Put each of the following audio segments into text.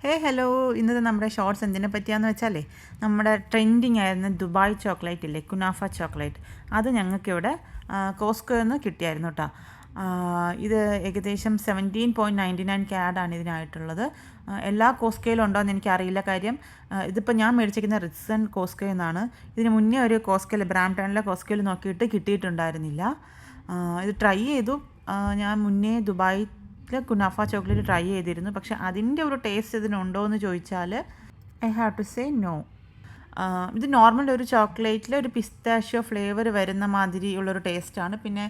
Hello ഇന്നത്തെ നമ്മുടെ shorts എന്തിനെ പറ്റിയാന്ന് വെച്ചാലേ നമ്മുടെ ട്രെൻഡിങ് ആയിരുന്ന ദുബായ് ചോക്ലേറ്റ് ഇല്ലേ, കുനാഫ ചോക്ലേറ്റ്. അത് ഞങ്ങൾക്കിവിടെ കോസ്കോയിൽ നിന്ന് കിട്ടിയായിരുന്നു കേട്ടോ. ഇത് ഏകദേശം 17.99 CAD ഇതിനായിട്ടുള്ളത്. എല്ലാ കോസ്കോയിലും ഉണ്ടോയെന്ന് എനിക്കറിയില്ല. കാര്യം ഇതിപ്പോൾ ഞാൻ മേടിച്ചിരിക്കുന്ന റിറ്റ്സൺ കോസ്കോയിൽ നിന്നാണ്. ഇതിന് മുന്നേ ഒരു കോസ്കോയിൽ ബ്രാംപ്ടണിലെ കോസ്കോയിൽ നോക്കിയിട്ട് കിട്ടിയിട്ടുണ്ടായിരുന്നില്ല. ഇത് ട്രൈ ചെയ്തു. ഞാൻ മുന്നേ ദുബായ് കുനാഫ ചോക്ലേറ്റ് ട്രൈ ചെയ്തിരുന്നു. പക്ഷെ അതിൻ്റെ ഒരു ടേസ്റ്റ് ഇതിനുണ്ടോ എന്ന് ചോദിച്ചാൽ I have to say no. ഇത് നോർമൽ ഒരു ചോക്ലേറ്റിൽ ഒരു പിസ്താഷ്യോ ഫ്ലേവർ വരുന്ന മാതിരി ഉള്ളൊരു ടേസ്റ്റാണ്. പിന്നെ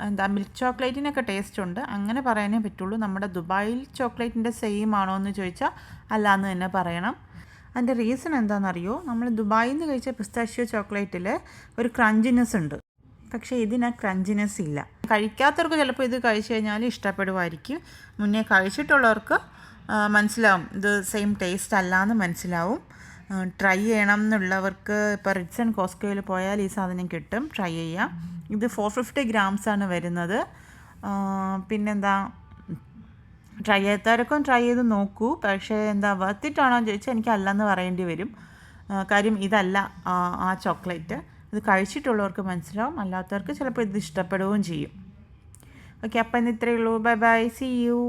എന്താ മിൽക്ക് ചോക്ലേറ്റിനൊക്കെ ടേസ്റ്റ് ഉണ്ട്, അങ്ങനെ പറയാനേ പറ്റുള്ളൂ. നമ്മുടെ ദുബായിൽ ചോക്ലേറ്റിൻ്റെ സെയിം ആണോ എന്ന് ചോദിച്ചാൽ അല്ല എന്ന് തന്നെ പറയണം. അതിൻ്റെ റീസൺ എന്താണെന്നറിയോ? നമ്മൾ ദുബായിൽ നിന്ന് കഴിച്ച പിസ്താഷ്യോ ചോക്ലേറ്റിൽ ഒരു ക്രഞ്ചിനെസ് ഉണ്ട്, പക്ഷേ ഇതിന് ക്രഞ്ചിനെസ് ഇല്ല. കഴിക്കാത്തവർക്ക് ചിലപ്പോൾ ഇത് കഴിച്ചു കഴിഞ്ഞാൽ ഇഷ്ടപ്പെടുമായിരിക്കും. മുന്നേ കഴിച്ചിട്ടുള്ളവർക്ക് മനസ്സിലാവും ഇത് സെയിം ടേസ്റ്റ് അല്ല എന്ന് മനസ്സിലാവും. ട്രൈ ചെയ്യണം എന്നുള്ളവർക്ക് ഇപ്പോൾ റിറ്റ്സൺ കോസ്കോയിൽ പോയാൽ ഈ സാധനം കിട്ടും, ട്രൈ ചെയ്യാം. ഇത് 450 grams വരുന്നത്. പിന്നെന്താ, ട്രൈ ചെയ്യാത്തവരൊക്കെ ട്രൈ ചെയ്ത് നോക്കൂ. പക്ഷേ എന്താ വർത്തിട്ടാണോ എന്ന് ചോദിച്ചാൽ എനിക്ക് അല്ലെന്ന് പറയേണ്ടി വരും. കാര്യം ഇതല്ല ആ ചോക്ലേറ്റ്. ഇത് കഴിച്ചിട്ടുള്ളവർക്ക് മനസ്സിലാവും, അല്ലാത്തവർക്ക് ചിലപ്പോൾ ഇത് ഇഷ്ടപ്പെടുകയും ചെയ്യും. ഓക്കെ, അപ്പം ഇന്ന് ഇത്രയേ ഉള്ളൂ. Bye bye, see U.